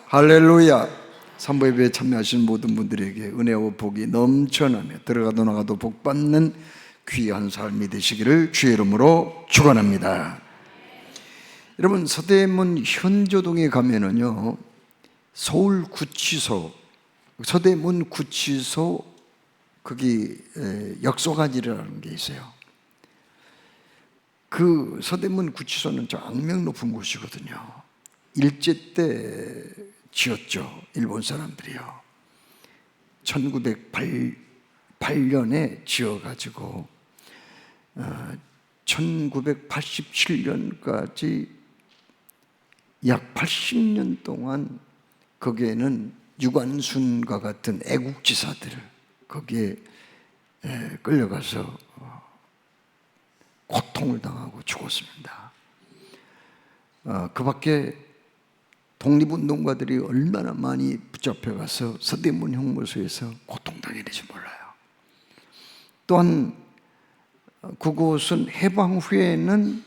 할렐루야. 삼부 예배에 참여하신 모든 분들에게 은혜와 복이 넘쳐나며 들어가도 나가도 복 받는 귀한 삶이 되시기를 주의 이름으로 축원합니다. 여러분, 서대문 현조동에 가면은요, 서울구치소, 서대문 구치소 거기 역소관이라는 게 있어요. 그 서대문 구치소는 저 악명 높은 곳이거든요. 일제 때 지었죠, 일본 사람들이요. 1908년에 지어가지고 1987년까지 약 80년 동안 거기에는 유관순과 같은 애국지사들을 거기에 끌려가서 고통을 당하고 죽었습니다. 그 밖에 독립운동가들이 얼마나 많이 붙잡혀가서 서대문 형무소에서 고통당했는지 몰라요. 또한 그곳은 해방 후에는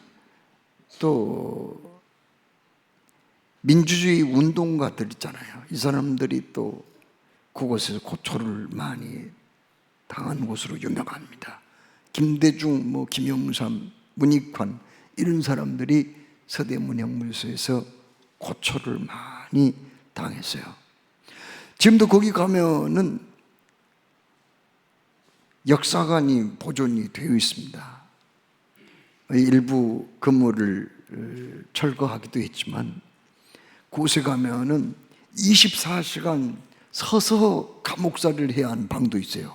또 민주주의 운동가들 있잖아요. 이 사람들이 또 그곳에서 고초를 많이 당한 곳으로 유명합니다. 김대중, 김영삼, 문익환 이런 사람들이 서대문 형무소에서 고초를 많이 당했어요. 지금도 거기 가면은 역사관이 보존이 되어 있습니다. 일부 건물을 철거하기도 했지만 그곳에 가면은 24시간 서서 감옥살이를 해야 하는 방도 있어요.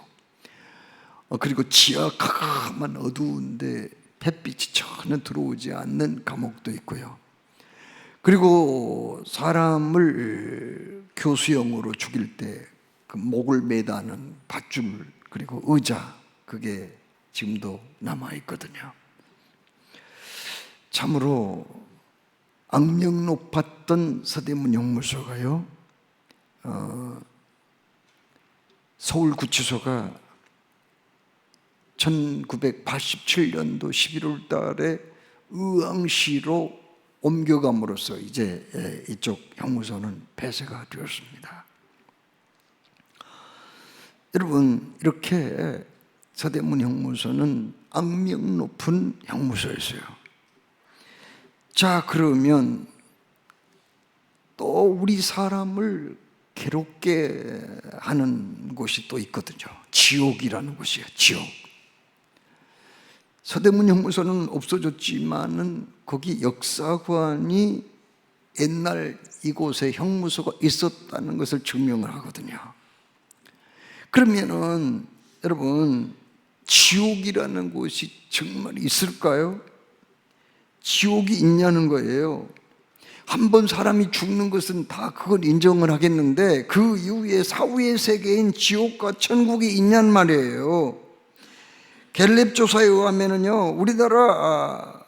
그리고 지하 캄캄한 어두운데 햇빛이 전혀 들어오지 않는 감옥도 있고요. 그리고 사람을 교수형으로 죽일 때 그 목을 매다는 밧줄, 그리고 의자, 그게 지금도 남아있거든요. 참으로 악명 높았던 서대문 형무소가요, 서울구치소가 1987년도 11월 달에 의왕시로 옮겨감으로써 이제 이쪽 형무소는 폐쇄가 되었습니다. 여러분, 이렇게 서대문 형무소는 악명 높은 형무소였어요. 자, 그러면 또 우리 사람을 괴롭게 하는 곳이 또 있거든요. 지옥이라는 곳이에요. 지옥. 서대문 형무소는 없어졌지만은 거기 역사관이 옛날 이곳에 형무소가 있었다는 것을 증명을 하거든요. 그러면은 여러분, 지옥이라는 곳이 정말 있을까요? 지옥이 있냐는 거예요. 한번 사람이 죽는 것은 다 그걸 인정을 하겠는데 그 이후에 사후의 세계인 지옥과 천국이 있냔 말이에요. 갤럽 조사에 의하면요, 우리나라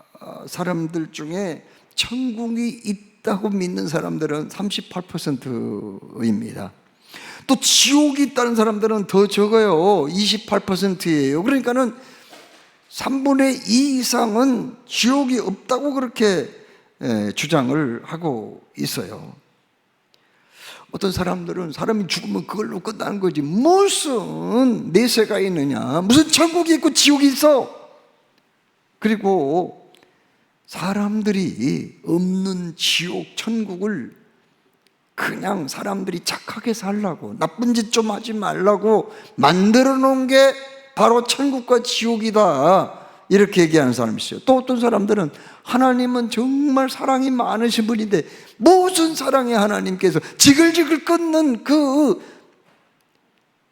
사람들 중에 천국이 있다고 믿는 사람들은 38%입니다. 또 지옥이 있다는 사람들은 더 적어요. 28%예요. 그러니까는 3분의 2 이상은 지옥이 없다고 그렇게 주장을 하고 있어요. 어떤 사람들은 사람이 죽으면 그걸로 끝나는 거지, 무슨 내세가 있느냐, 무슨 천국이 있고 지옥이 있어. 그리고 사람들이 없는 지옥, 천국을 그냥 사람들이 착하게 살라고, 나쁜 짓 좀 하지 말라고 만들어 놓은 게 바로 천국과 지옥이다, 이렇게 얘기하는 사람이 있어요. 또 어떤 사람들은 하나님은 정말 사랑이 많으신 분인데 무슨 사랑의 하나님께서 지글지글 끓는 그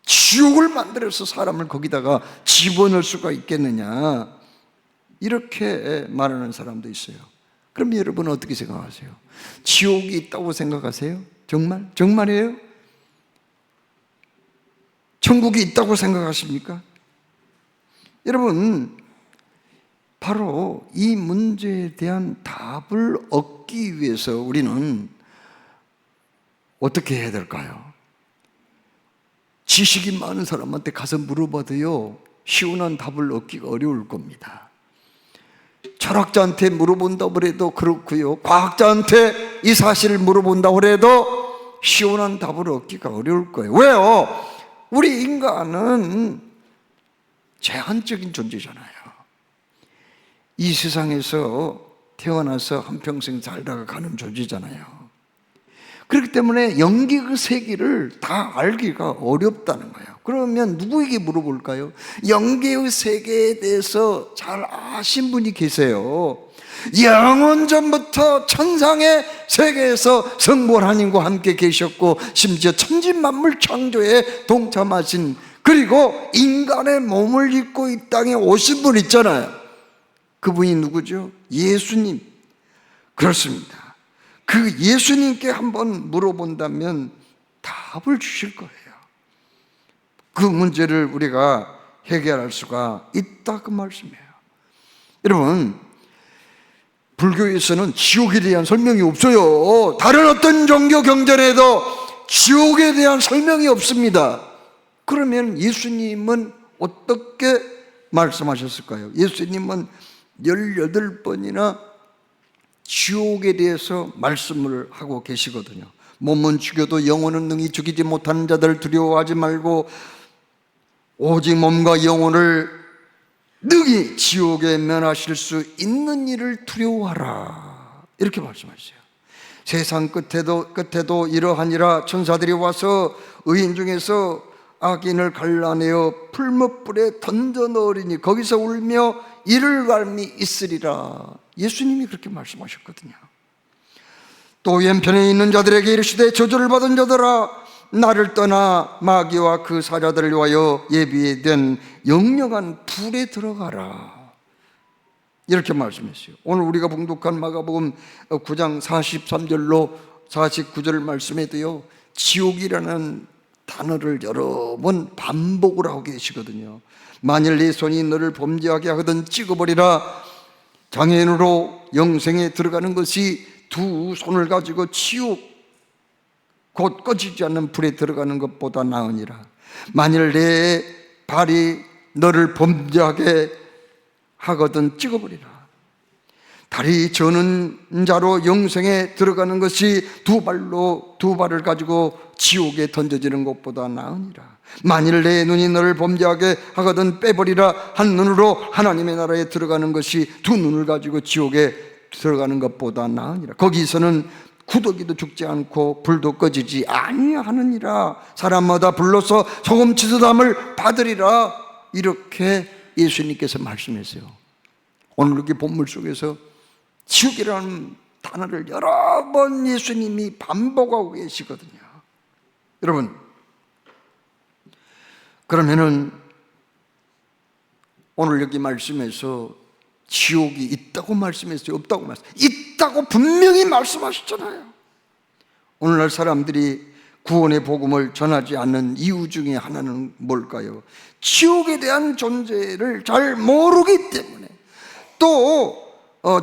지옥을 만들어서 사람을 거기다가 집어넣을 수가 있겠느냐, 이렇게 말하는 사람도 있어요. 그럼 여러분은 어떻게 생각하세요? 지옥이 있다고 생각하세요? 정말? 정말이에요? 천국이 있다고 생각하십니까? 여러분, 바로 이 문제에 대한 답을 얻기 위해서 우리는 어떻게 해야 될까요? 지식이 많은 사람한테 가서 물어봐도요, 시원한 답을 얻기가 어려울 겁니다. 철학자한테 물어본다고 해도 그렇고요, 과학자한테 이 사실을 물어본다고 해도 시원한 답을 얻기가 어려울 거예요. 왜요? 우리 인간은 제한적인 존재잖아요. 이 세상에서 태어나서 한평생 살다가 가는 존재잖아요. 그렇기 때문에 영계의 세계를 다 알기가 어렵다는 거예요. 그러면 누구에게 물어볼까요? 영계의 세계에 대해서 잘 아신 분이 계세요. 영원 전부터 천상의 세계에서 성부 하나님과 함께 계셨고, 심지어 천지만물 창조에 동참하신, 그리고 인간의 몸을 입고 이 땅에 오신 분 있잖아요. 그분이 누구죠? 예수님. 그렇습니다. 그 예수님께 한번 물어본다면 답을 주실 거예요. 그 문제를 우리가 해결할 수가 있다, 그 말씀이에요. 여러분, 불교에서는 지옥에 대한 설명이 없어요. 다른 어떤 종교 경전에도 지옥에 대한 설명이 없습니다. 그러면 예수님은 어떻게 말씀하셨을까요? 예수님은 18번이나 지옥에 대해서 말씀을 하고 계시거든요. 몸은 죽여도 영혼은 능히 죽이지 못하는 자들 두려워하지 말고 오직 몸과 영혼을 능히 지옥에 면하실 수 있는 일을 두려워하라, 이렇게 말씀하셨어요. 세상 끝에도 이러하니라. 천사들이 와서 의인 중에서 악인을 갈라내어 풀무불에 던져 넣으리니 거기서 울며 이를 갈미 있으리라. 예수님이 그렇게 말씀하셨거든요. 또 왼편에 있는 자들에게 이르시되 저주를 받은 자들아, 나를 떠나 마귀와 그 사자들을 위하여 예비된 영영한 불에 들어가라, 이렇게 말씀했어요. 오늘 우리가 봉독한 마가복음 9장 43절로 49절 말씀에도요, 지옥이라는 단어를 여러 번 반복을 하고 계시거든요. 만일 네 손이 너를 범죄하게 하거든 찍어버리라. 장애인으로 영생에 들어가는 것이 두 손을 가지고 지옥, 곧 꺼지지 않는 불에 들어가는 것보다 나으니라. 만일 내 발이 너를 범죄하게 하거든 찍어버리라. 다리 저는 자로 영생에 들어가는 것이 두 발을 가지고 지옥에 던져지는 것보다 나으니라. 만일 내 눈이 너를 범죄하게 하거든 빼버리라. 한 눈으로 하나님의 나라에 들어가는 것이 두 눈을 가지고 지옥에 들어가는 것보다 나으니라. 거기서는 구더기도 죽지 않고 불도 꺼지지 아니하느니라. 사람마다 불로서 소금 치수담을 받으리라. 이렇게 예수님께서 말씀했어요. 오늘 이렇게 본문 속에서 지옥이라는 단어를 여러 번 예수님이 반복하고 계시거든요. 여러분, 그러면은 오늘 여기 말씀에서 지옥이 있다고 말씀했어요? 없다고 말씀했어요? 있다고 분명히 말씀하셨잖아요. 오늘날 사람들이 구원의 복음을 전하지 않는 이유 중에 하나는 뭘까요? 지옥에 대한 존재를 잘 모르기 때문에, 또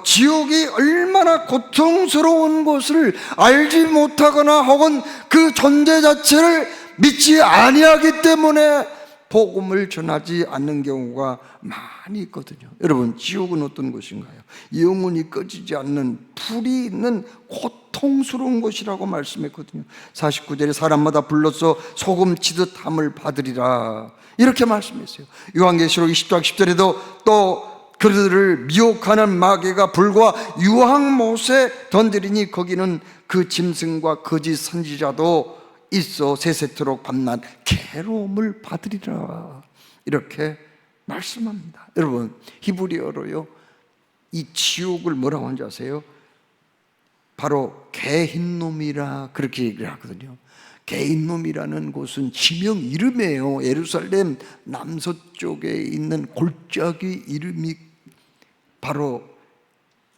지옥이 얼마나 고통스러운 것을 알지 못하거나 혹은 그 존재 자체를 믿지 아니하기 때문에 복음을 전하지 않는 경우가 많이 있거든요. 여러분, 지옥은 어떤 곳인가요? 영원히 꺼지지 않는 불이 있는 고통스러운 곳이라고 말씀했거든요. 49절에 사람마다 불로서 소금 치듯 함을 받으리라, 이렇게 말씀했어요. 요한계시록 20장 10절에도 또 그들을 미혹하는 마귀가 불과 유황못에 던지리니 거기는 그 짐승과 거짓 선지자도 있어 세세토록 밤낮 괴로움을 받으리라, 이렇게 말씀합니다. 여러분, 히브리어로요, 이 지옥을 뭐라고 하는지 아세요? 바로 개흰놈이라 그렇게 얘기를 하거든요. 개흰놈이라는 곳은 지명 이름이에요. 예루살렘 남서쪽에 있는 골짜기 이름이 바로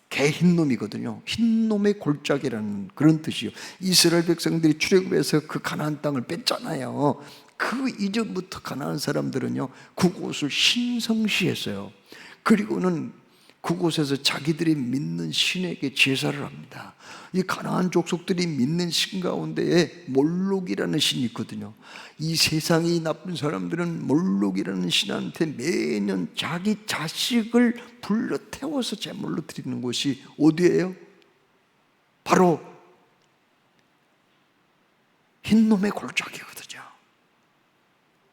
개흰놈이거든요. 흰놈의 골짜기라는 그런 뜻이요. 이스라엘 백성들이 출애굽해서 그 가나안 땅을 뺐잖아요. 그 이전부터 가나안 사람들은요, 그곳을 신성시했어요. 그리고는 그곳에서 자기들이 믿는 신에게 제사를 합니다. 이 가나안 족속들이 믿는 신 가운데에 몰록이라는 신이 있거든요. 이 세상이 나쁜 사람들은 몰록이라는 신한테 매년 자기 자식을 불러 태워서 제물로 드리는 곳이 어디예요? 바로 흰놈의 골짜기거든요.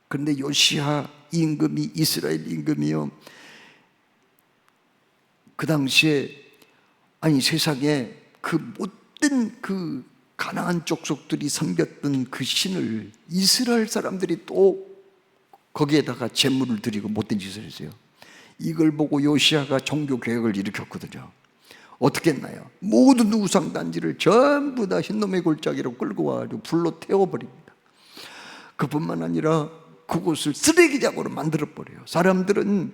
그런데 요시야 임금이, 이스라엘 임금이요, 그 당시에 세상에 그 못된 그 가나안 족속들이 섬겼던 그 신을 이스라엘 사람들이 또 거기에다가 제물을 드리고 못된 짓을 했어요. 이걸 보고 요시야가 종교개혁을 일으켰거든요. 어떻게 했나요? 모든 우상단지를 전부 다 흰놈의 골짜기로 끌고 와가지고 불로 태워버립니다. 그뿐만 아니라 그곳을 쓰레기장으로 만들어버려요. 사람들은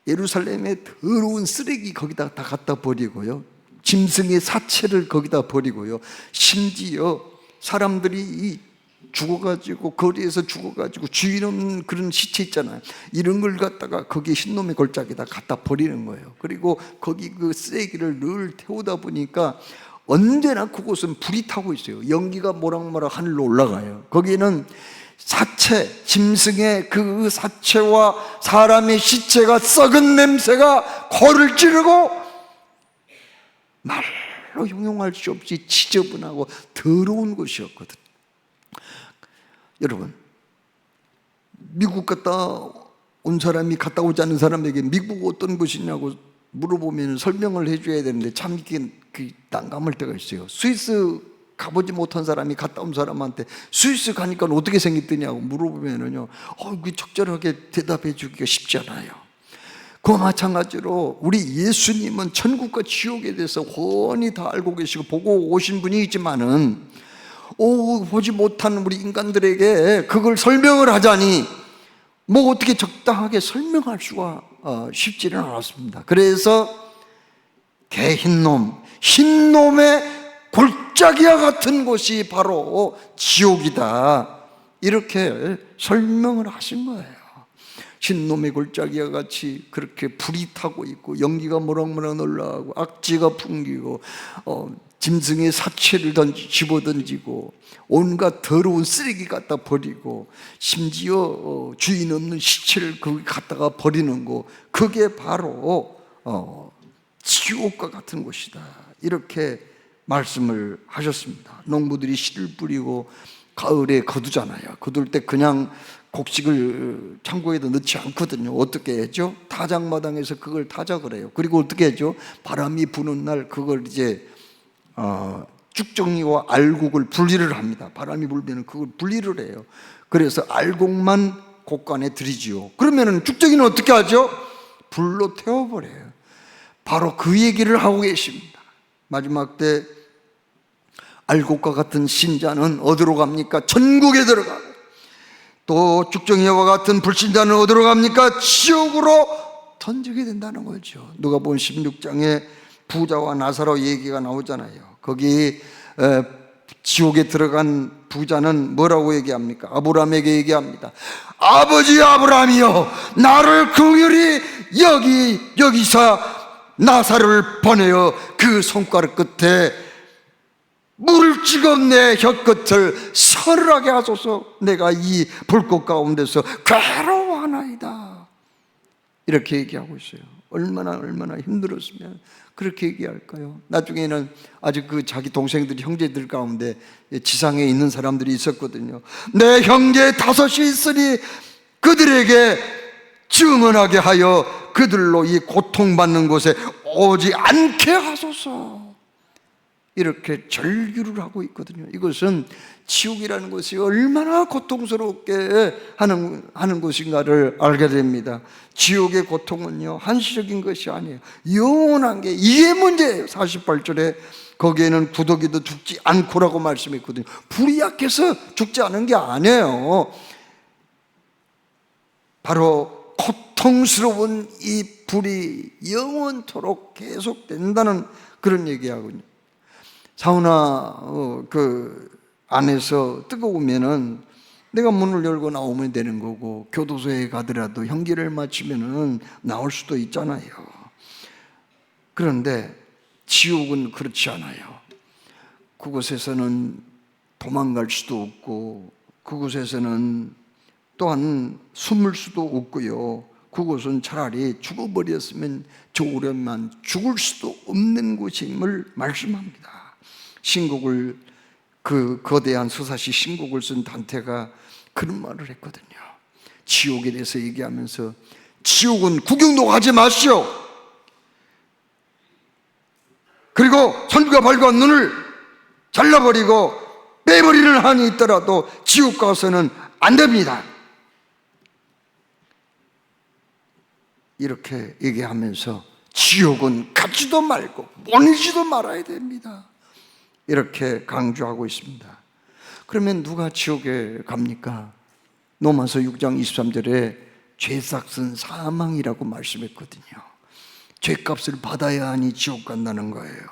예루살렘의 더러운 쓰레기 거기다 다 갖다 버리고요, 짐승의 사체를 거기다 버리고요, 심지어 사람들이 죽어가지고, 거리에서 죽어가지고 주인 없는 그런 시체 있잖아요, 이런 걸 갖다가 거기 흰놈의 골짜기에다 갖다 버리는 거예요. 그리고 거기 그 쓰레기를 늘 태우다 보니까 언제나 그곳은 불이 타고 있어요. 연기가 모락모락 하늘로 올라가요. 거기는 사체, 짐승의 그 사체와 사람의 시체가 썩은 냄새가 코를 찌르고 말로 형용할 수 없이 지저분하고 더러운 곳이었거든요. 여러분, 미국 갔다 온 사람이 갔다 오지 않은 사람에게 미국 어떤 곳이냐고 물어보면 설명을 해줘야 되는데 참 이게 난감할 때가 있어요. 스위스 가보지 못한 사람이 갔다 온 사람한테 스위스 가니까 어떻게 생겼더냐고 물어보면은요, 적절하게 대답해 주기가 쉽지 않아요. 그와 마찬가지로 우리 예수님은 천국과 지옥에 대해서 훤히 다 알고 계시고 보고 오신 분이 있지만은 보지 못한 우리 인간들에게 그걸 설명을 하자니 뭐 어떻게 적당하게 설명할 수가 쉽지는 않았습니다. 그래서 흰놈의 골짜기와 같은 곳이 바로 지옥이다, 이렇게 설명을 하신 거예요. 흰놈의 골짜기와 같이 그렇게 불이 타고 있고 연기가 모락모락 올라가고 악취가 풍기고 짐승의 사체를 집어던지고 온갖 더러운 쓰레기 갖다 버리고 심지어 주인 없는 시체를 거기 갖다가 버리는 거, 그게 바로 지옥과 같은 곳이다, 이렇게 말씀을 하셨습니다. 농부들이 씨를 뿌리고 가을에 거두잖아요. 거둘 때 그냥 곡식을 창고에도 넣지 않거든요. 어떻게 하죠? 타작마당에서 그걸 타작을 해요. 그리고 어떻게 하죠? 바람이 부는 날 그걸 이제 쭉정이와 알곡을 분리를 합니다. 바람이 불면 그걸 분리를 해요. 그래서 알곡만 곡간에 들이지요. 그러면은 쭉정이는 어떻게 하죠? 불로 태워버려요. 바로 그 얘기를 하고 계십니다. 마지막 때 알곡과 같은 신자는 어디로 갑니까? 천국에 들어가고, 또 쭉정이와 같은 불신자는 어디로 갑니까? 지옥으로 던지게 된다는 거죠. 누가복음 16장에 부자와 나사로 얘기가 나오잖아요. 거기 지옥에 들어간 부자는 뭐라고 얘기합니까? 아브라함에게 얘기합니다. 아버지 아브라함이여, 나를 긍휼히 여기서 나사로를 보내어 그 손가락 끝에 물을 찍어 내 혀끝을 서늘하게 하소서. 내가 이 불꽃 가운데서 괴로워하나이다, 이렇게 얘기하고 있어요. 얼마나 힘들었으면 그렇게 얘기할까요? 나중에는 아직 그 자기 동생들이, 형제들 가운데 지상에 있는 사람들이 있었거든요. 내 형제 5이 있으니 그들에게 증언하게 하여 그들로 이 고통받는 곳에 오지 않게 하소서, 이렇게 절규를 하고 있거든요. 이것은 지옥이라는 것이 얼마나 고통스럽게 하는 것인가를 알게 됩니다. 지옥의 고통은요, 한시적인 것이 아니에요. 영원한 게, 이게 문제예요. 48절에 거기에는 구더기도 죽지 않고라고 말씀했거든요. 불이 약해서 죽지 않은 게 아니에요. 바로 고통스러운 이 불이 영원토록 계속된다는 그런 얘기하거든요. 사우나 그 안에서 뜨거우면은 내가 문을 열고 나오면 되는 거고, 교도소에 가더라도 형기를 마치면은 나올 수도 있잖아요. 그런데 지옥은 그렇지 않아요. 그곳에서는 도망갈 수도 없고, 그곳에서는 또한 숨을 수도 없고요. 그곳은 차라리 죽어버렸으면 좋으련만 죽을 수도 없는 곳임을 말씀합니다. 신곡을 그 거대한 서사시 신곡을 쓴 단테가 그런 말을 했거든요. 지옥에 대해서 얘기하면서 지옥은 구경도 가지 마시오. 그리고 손과 발과 눈을 잘라버리고 빼버리는 한이 있더라도 지옥 가서는 안 됩니다. 이렇게 얘기하면서 지옥은 가지도 말고 보내지도 말아야 됩니다. 이렇게 강조하고 있습니다. 그러면 누가 지옥에 갑니까? 로마서 6장 23절에 죄삭은 사망이라고 말씀했거든요. 죄값을 받아야 하니 지옥 간다는 거예요.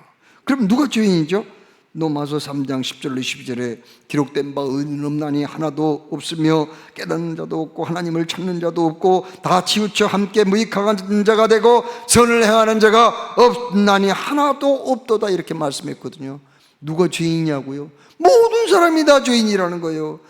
그럼 누가 죄인이죠? 로마서 3장 10절로 12절에 기록된 바 의인 없나니 하나도 없으며 깨닫는 자도 없고 하나님을 찾는 자도 없고 다 치우쳐 함께 무익한 자가 되고 선을 행하는 자가 없나니 하나도 없도다, 이렇게 말씀했거든요. 누가 죄인이냐고요? 모든 사람이 다 죄인이라는 거예요.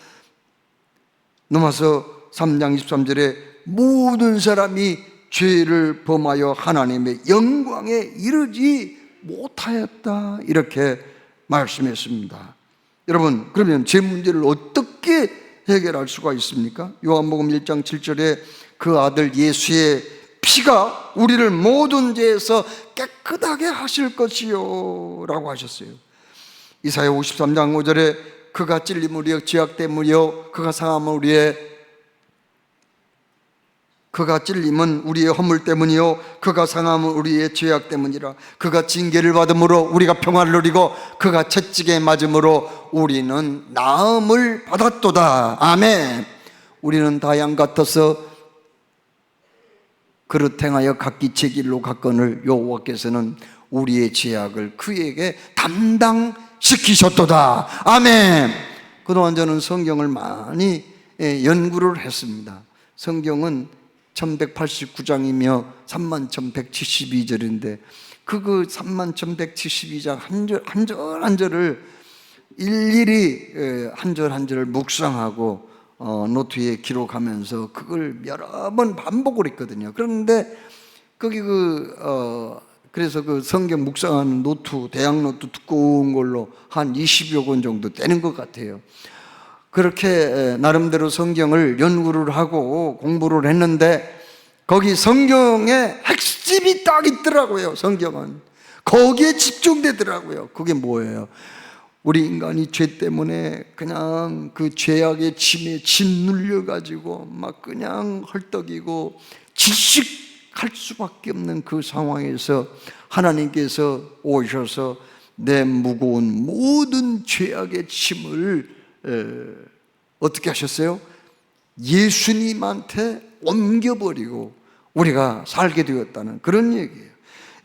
로마서 3장 23절에 모든 사람이 죄를 범하여 하나님의 영광에 이르지 못하였다, 이렇게 말씀했습니다. 여러분, 그러면 죄 문제를 어떻게 해결할 수가 있습니까? 요한복음 1장 7절에 그 아들 예수의 피가 우리를 모든 죄에서 깨끗하게 하실 것이요 라고 하셨어요. 이사야 53장 5절에 그가 찔림으로 죄악 때문이요 그가 상함은 그가 찔림은 우리의 허물 때문이요 그가 상함은 우리의 죄악 때문이라. 그가 징계를 받음으로 우리가 평화를 누리고 그가 채찍에 맞음으로 우리는 나음을 받았도다. 아멘. 우리는 다 양 같아서 그릇 행하여 각기 제 길로 갔거늘 여호와께서는 우리의 죄악을 그에게 담당시키셨도다. 아멘. 그동안 저는 성경을 많이 연구를 했습니다. 성경은 1189장이며 31,172절인데 그 31,172장 한 절 한 절을 일일이 한 절 한 절을 묵상하고 노트에 기록하면서 그걸 여러 번 반복을 했거든요. 그런데 거기 그래서 그 성경 묵상하는 노트, 대학 노트 두꺼운 걸로 한 20여 권 정도 되는 것 같아요. 그렇게 나름대로 성경을 연구를 하고 공부를 했는데 거기 성경에 핵심이 딱 있더라고요. 성경은 거기에 집중되더라고요. 그게 뭐예요? 우리 인간이 죄 때문에 그냥 그 죄악의 침에 짓눌려가지고 막 그냥 헐떡이고 질식할 수밖에 없는 그 상황에서 하나님께서 오셔서 내 무거운 모든 죄악의 짐을 어떻게 하셨어요? 예수님한테 옮겨버리고 우리가 살게 되었다는 그런 얘기예요.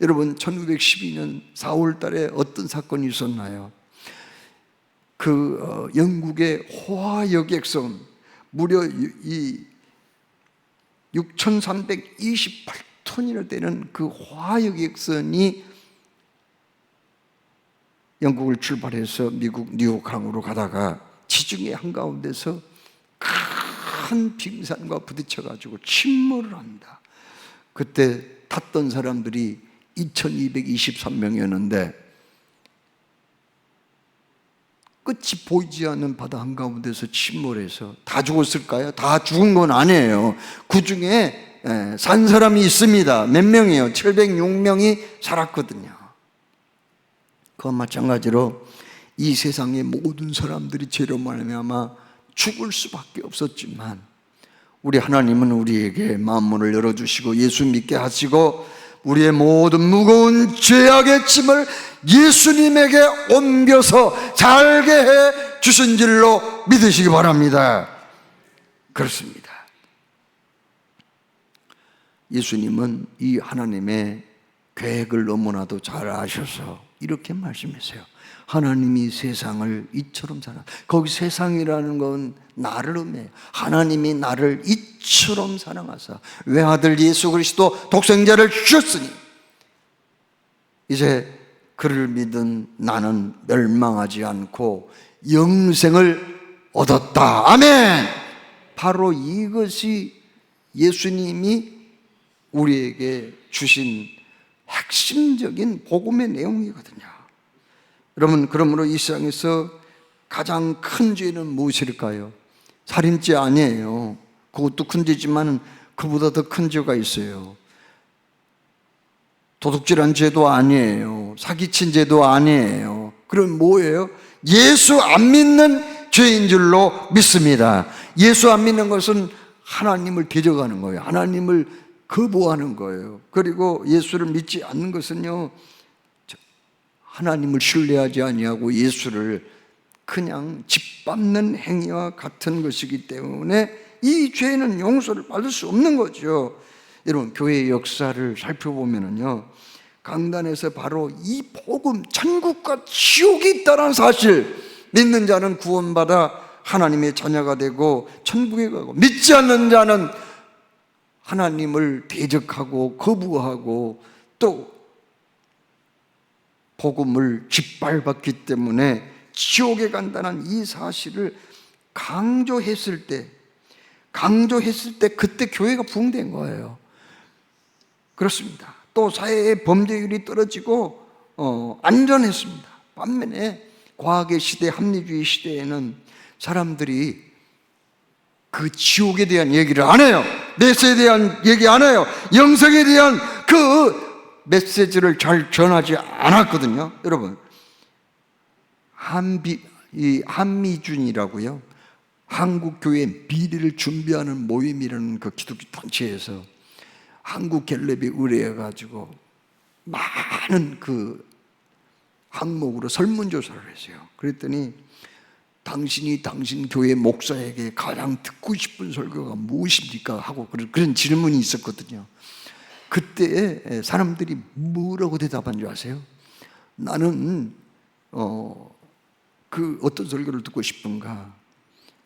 여러분, 1912년 4월 달에 어떤 사건이 있었나요? 영국의 호화 여객선, 무려 이 6,328톤이나 되는 그 호화 여객선이 영국을 출발해서 미국 뉴욕항으로 가다가 지중해 한가운데서 큰 빙산과 부딪혀가지고 침몰을 합니다. 그때 탔던 사람들이 2,223명이었는데 끝이 보이지 않는 바다 한가운데서 침몰해서 다 죽었을까요? 다 죽은 건 아니에요. 그 중에 산 사람이 있습니다. 몇 명이에요? 706명이 살았거든요. 그와 마찬가지로 이 세상의 모든 사람들이 죄로 말미암아 죽을 수밖에 없었지만 우리 하나님은 우리에게 마음문을 열어주시고 예수 믿게 하시고 우리의 모든 무거운 죄악의 짐을 예수님에게 옮겨서 살게 해 주신 줄로 믿으시기 바랍니다. 그렇습니다. 예수님은 이 하나님의 계획을 너무나도 잘 아셔서 이렇게 말씀하세요. 하나님이 세상을 이처럼 거기 세상이라는 건 나를 의미해요. 하나님이 나를 이처럼 사랑하사 외아들 예수 그리스도 독생자를 주셨으니 이제 그를 믿은 나는 멸망하지 않고 영생을 얻었다. 아멘. 바로 이것이 예수님이 우리에게 주신 핵심적인 복음의 내용이거든요. 여러분, 그러므로 이 세상에서 가장 큰 죄는 무엇일까요? 살인죄 아니에요. 그것도 큰 죄지만 그보다 더 큰 죄가 있어요. 도둑질한 죄도 아니에요. 사기친 죄도 아니에요. 그럼 뭐예요? 예수 안 믿는 죄인 줄로 믿습니다. 예수 안 믿는 것은 하나님을 대적하는 거예요. 하나님을 거부하는 거예요. 그리고 예수를 믿지 않는 것은요, 하나님을 신뢰하지 아니하고 예수를 그냥 짓밟는 행위와 같은 것이기 때문에 이 죄는 용서를 받을 수 없는 거죠. 여러분, 교회의 역사를 살펴보면요, 강단에서 바로 이 복음, 천국과 지옥이 있다는 사실, 믿는 자는 구원받아 하나님의 자녀가 되고 천국에 가고, 믿지 않는 자는 하나님을 대적하고 거부하고 또 복음을 짓밟았기 때문에 지옥에 간다는 이 사실을 강조했을 때 그때 교회가 부흥된 거예요. 그렇습니다. 또 사회의 범죄율이 떨어지고 안전했습니다. 반면에 과학의 시대, 합리주의 시대에는 사람들이 그 지옥에 대한 얘기를 안 해요. 메시지에 대한 얘기 안 해요. 영생에 대한 그 메시지를 잘 전하지 않았거든요. 여러분, 한미준이라고요, 한국교회 미래를 준비하는 모임이라는 그 기독교 단체에서 한국갤럽이 의뢰해가지고 많은 그 항목으로 설문조사를 했어요. 그랬더니 당신이 당신 교회 목사에게 가장 듣고 싶은 설교가 무엇입니까? 하고 그런 질문이 있었거든요. 그때 사람들이 뭐라고 대답한 줄 아세요? 나는 그 어떤 설교를 듣고 싶은가?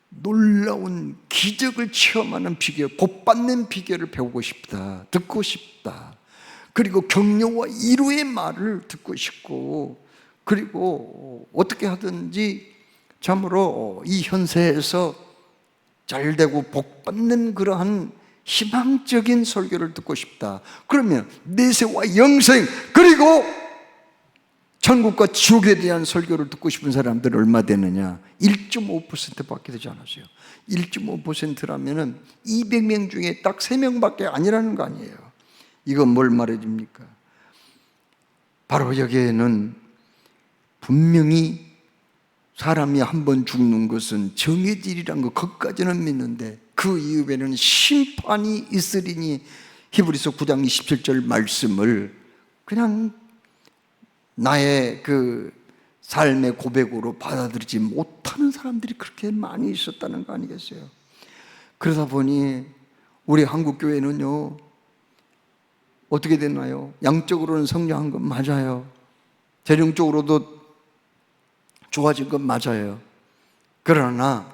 놀라운 기적을 체험하는 비결, 복받는 비결을 배우고 싶다, 듣고 싶다. 그리고 격려와 위로의 말을 듣고 싶고, 그리고 어떻게 하든지 참으로 이 현세에서 잘되고 복받는 그러한 희망적인 설교를 듣고 싶다. 그러면 내세와 영생, 그리고 천국과 지옥에 대한 설교를 듣고 싶은 사람들은 얼마 되느냐? 1.5%밖에 되지 않았어요. 1.5%라면 200명 중에 딱 3명밖에 아니라는 거 아니에요. 이건 뭘 말해줍니까? 바로 여기에는 분명히 사람이 한 번 죽는 것은 정해질이란 것, 그것까지는 믿는데 그 이후에는 심판이 있으리니, 히브리서 9장 27절 말씀을 그냥 나의 그 삶의 고백으로 받아들이지 못하는 사람들이 그렇게 많이 있었다는 거 아니겠어요? 그러다 보니 우리 한국교회는요, 어떻게 됐나요? 양적으로는 성장한 건 맞아요. 재정적으로도 좋아진 건 맞아요. 그러나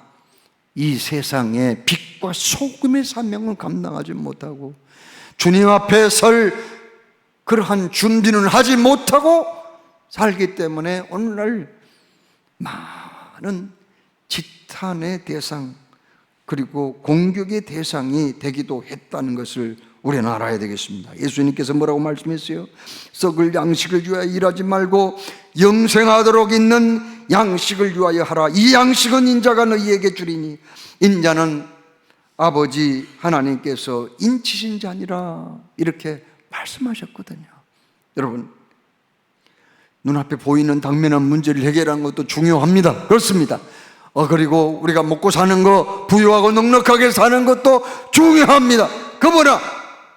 이 세상에 빛과 소금의 사명을 감당하지 못하고 주님 앞에 설 그러한 준비는 하지 못하고 살기 때문에 오늘날 많은 지탄의 대상, 그리고 공격의 대상이 되기도 했다는 것을 우리는 알아야 되겠습니다. 예수님께서 뭐라고 말씀했어요? 썩을 양식을 위하여 일하지 말고 영생하도록 있는 양식을 위하여 하라. 이 양식은 인자가 너희에게 주리니 인자는 아버지 하나님께서 인치신 자니라, 이렇게 말씀하셨거든요. 여러분, 눈앞에 보이는 당면한 문제를 해결하는 것도 중요합니다. 그렇습니다. 그리고 우리가 먹고 사는 거, 부유하고 넉넉하게 사는 것도 중요합니다.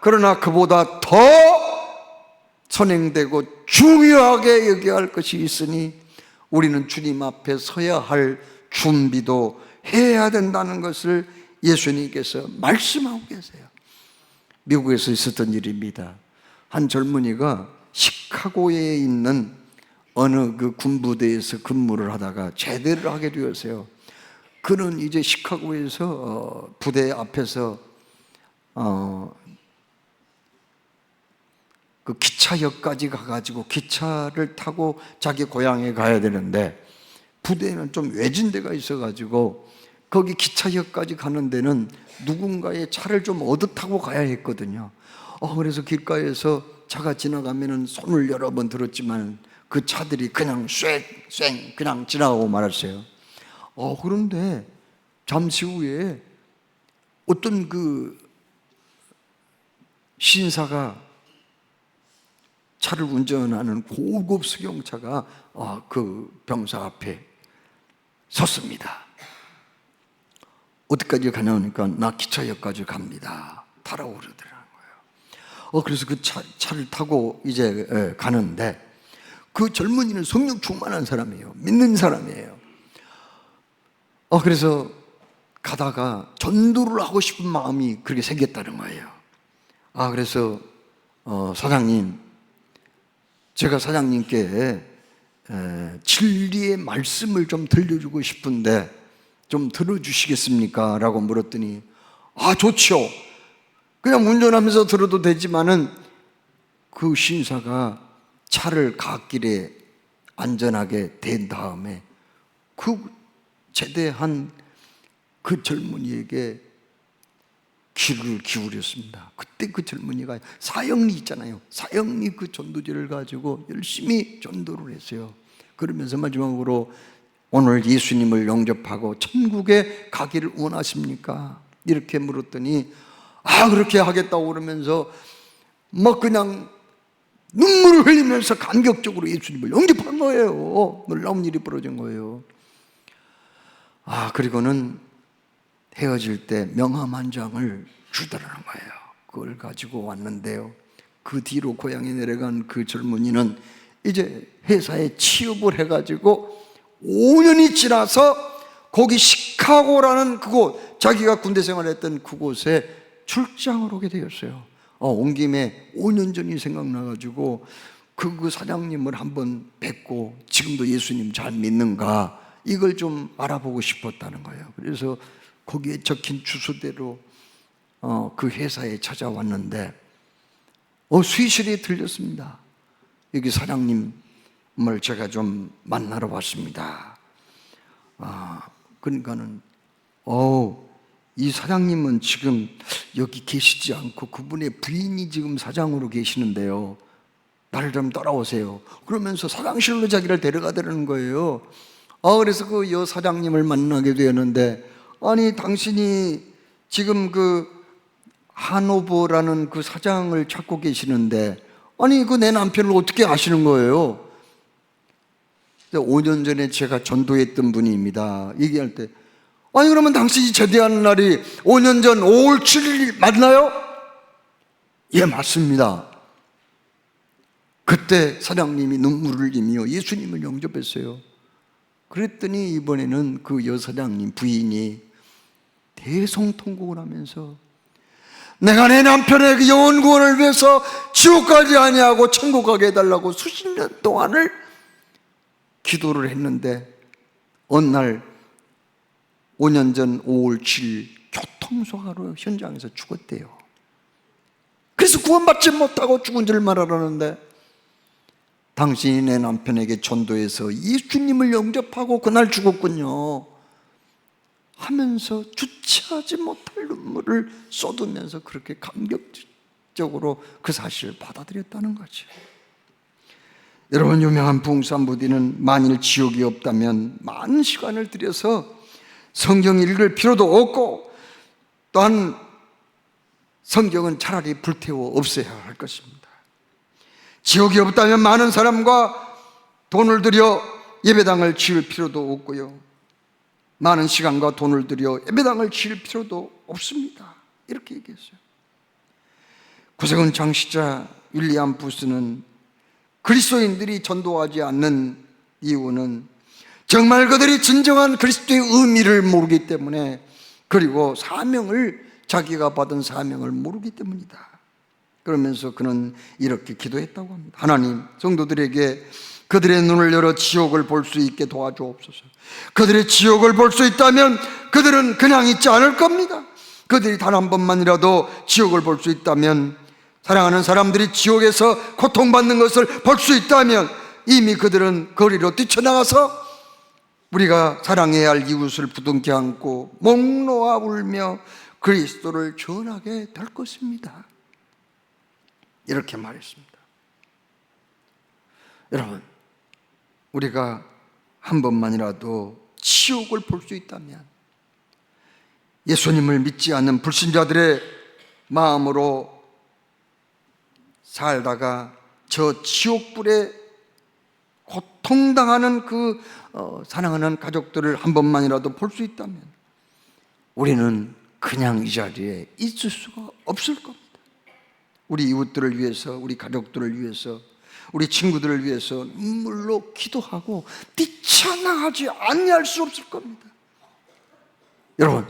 그러나 그보다 더 선행되고 중요하게 여겨야 할 것이 있으니 우리는 주님 앞에 서야 할 준비도 해야 된다는 것을 예수님께서 말씀하고 계세요. 미국에서 있었던 일입니다. 한 젊은이가 시카고에 있는 어느 그 군부대에서 근무를 하다가 제대를 하게 되었어요. 그는 이제 시카고에서 부대 앞에서 그 기차역까지 가가지고 기차를 타고 자기 고향에 가야 되는데, 부대에는 좀 외진 데가 있어가지고 거기 기차역까지 가는 데는 누군가의 차를 좀 얻어 타고 가야 했거든요. 그래서 길가에서 차가 지나가면은 손을 여러 번 들었지만 그 차들이 그냥 쐐 그냥 지나가고 말았어요. 그런데 잠시 후에 어떤 그 신사가 차를 운전하는 고급 승용차가 그 병사 앞에 섰습니다. 어디까지 가냐니까 나 기차역까지 갑니다. 타라고 그러더라는 거예요. 그래서 그 차를 타고 이제 가는데 그 젊은이는 성령 충만한 사람이에요. 믿는 사람이에요. 그래서 가다가 전도를 하고 싶은 마음이 그렇게 생겼다는 거예요. 그래서 사장님, 제가 사장님께 진리의 말씀을 좀 들려주고 싶은데 좀 들어주시겠습니까? 라고 물었더니 좋죠. 그냥 운전하면서 들어도 되지만은 그 신사가 차를 갓길에 안전하게 댄 다음에 그 제대한 그 젊은이에게 귀를 기울였습니다. 그때 그 젊은이가 사형리 있잖아요. 사형리 그 전도지를 가지고 열심히 전도를 했어요. 그러면서 마지막으로 오늘 예수님을 영접하고 천국에 가기를 원하십니까? 이렇게 물었더니 그렇게 하겠다고 그러면서 그냥 눈물을 흘리면서 감격적으로 예수님을 영접한 거예요. 놀라운 일이 벌어진 거예요. 그리고는 헤어질 때 명함 한 장을 주더라는 거예요. 그걸 가지고 왔는데요, 그 뒤로 고향에 내려간 그 젊은이는 이제 회사에 취업을 해가지고 5년이 지나서 거기 시카고라는 그곳, 자기가 군대 생활했던 그곳에 출장을 오게 되었어요. 온 김에 5년 전이 생각나가지고 그 사장님을 한번 뵙고 지금도 예수님 잘 믿는가 이걸 좀 알아보고 싶었다는 거예요. 그래서 거기에 적힌 주소대로 그 회사에 찾아왔는데 수의실에 들렸습니다. 여기 사장님을 제가 좀 만나러 왔습니다. 그러니까는 이 사장님은 지금 여기 계시지 않고 그분의 부인이 지금 사장으로 계시는데요, 나를 좀 따라오세요. 그러면서 사장실로 자기를 데려가더라는 거예요. 그래서 그 여 사장님을 만나게 되었는데, 아니 당신이 지금 그 하노버라는 그 사장을 찾고 계시는데 아니 그 내 남편을 어떻게 아시는 거예요? 5년 전에 제가 전도했던 분입니다. 얘기할 때 아니 그러면 당신이 제대하는 날이 5년 전 5월 7일 맞나요? 예, 맞습니다. 그때 사장님이 눈물을 흘리며 예수님을 영접했어요. 그랬더니 이번에는 그 여사장님 부인이 대성통곡을 하면서 내가 내 남편의 그 영혼 구원을 위해서 지옥 가지 아니하고 천국 가게 해달라고 수십 년 동안을 기도를 했는데 어느 날 5년 전 5월 7일 교통사고로 현장에서 죽었대요. 그래서 구원받지 못하고 죽은 줄 말하라는데 당신이 내 남편에게 전도해서 예수님을 영접하고 그날 죽었군요 하면서 주체하지 못할 눈물을 쏟으면서 그렇게 감격적으로 그 사실을 받아들였다는 거죠. 여러분, 유명한 부흥산부디는 만일 지옥이 없다면 많은 시간을 들여서 성경 읽을 필요도 없고 또한 성경은 차라리 불태워 없애야 할 것입니다. 지옥이 없다면 많은 사람과 돈을 들여 예배당을 지을 필요도 없고요, 많은 시간과 돈을 들여 예배당을 지을 필요도 없습니다. 이렇게 얘기했어요. 구세군 장시자 윌리엄 부스는 그리스도인들이 전도하지 않는 이유는 정말 그들이 진정한 그리스도의 의미를 모르기 때문에, 그리고 자기가 받은 사명을 모르기 때문이다. 그러면서 그는 이렇게 기도했다고 합니다. 하나님, 성도들에게 그들의 눈을 열어 지옥을 볼 수 있게 도와주옵소서. 그들의 지옥을 볼 수 있다면 그들은 그냥 있지 않을 겁니다. 그들이 단 한 번만이라도 지옥을 볼 수 있다면, 사랑하는 사람들이 지옥에서 고통받는 것을 볼 수 있다면 이미 그들은 거리로 뛰쳐나가서 우리가 사랑해야 할 이웃을 부둥켜 안고 목 놓아 울며 그리스도를 전하게 될 것입니다. 이렇게 말했습니다. 여러분, 우리가 한 번만이라도 지옥을 볼 수 있다면, 예수님을 믿지 않는 불신자들의 마음으로 살다가 저 지옥불에 고통당하는 그 사랑하는 가족들을 한 번만이라도 볼 수 있다면 우리는 그냥 이 자리에 있을 수가 없을 겁니다. 우리 이웃들을 위해서, 우리 가족들을 위해서, 우리 친구들을 위해서 눈물로 기도하고 뛰쳐나가지 아니할 수 없을 겁니다. 여러분,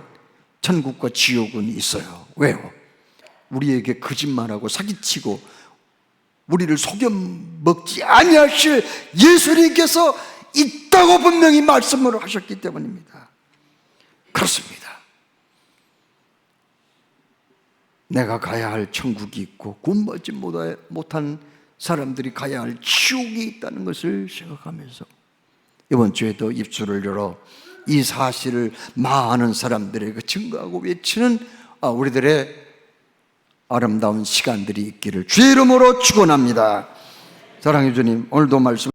천국과 지옥은 있어요. 왜요? 우리에게 거짓말하고 사기치고 우리를 속여 먹지 아니하실 예수님께서 있다고 분명히 말씀을 하셨기 때문입니다. 그렇습니다. 내가 가야 할 천국이 있고 구원받지 못한 사람들이 가야 할 지옥이 있다는 것을 생각하면서 이번 주에도 입술을 열어 이 사실을 많은 사람들에게 증거하고 외치는 우리들의 아름다운 시간들이 있기를 주의 이름으로 축원합니다. 사랑해 주님, 오늘도 말씀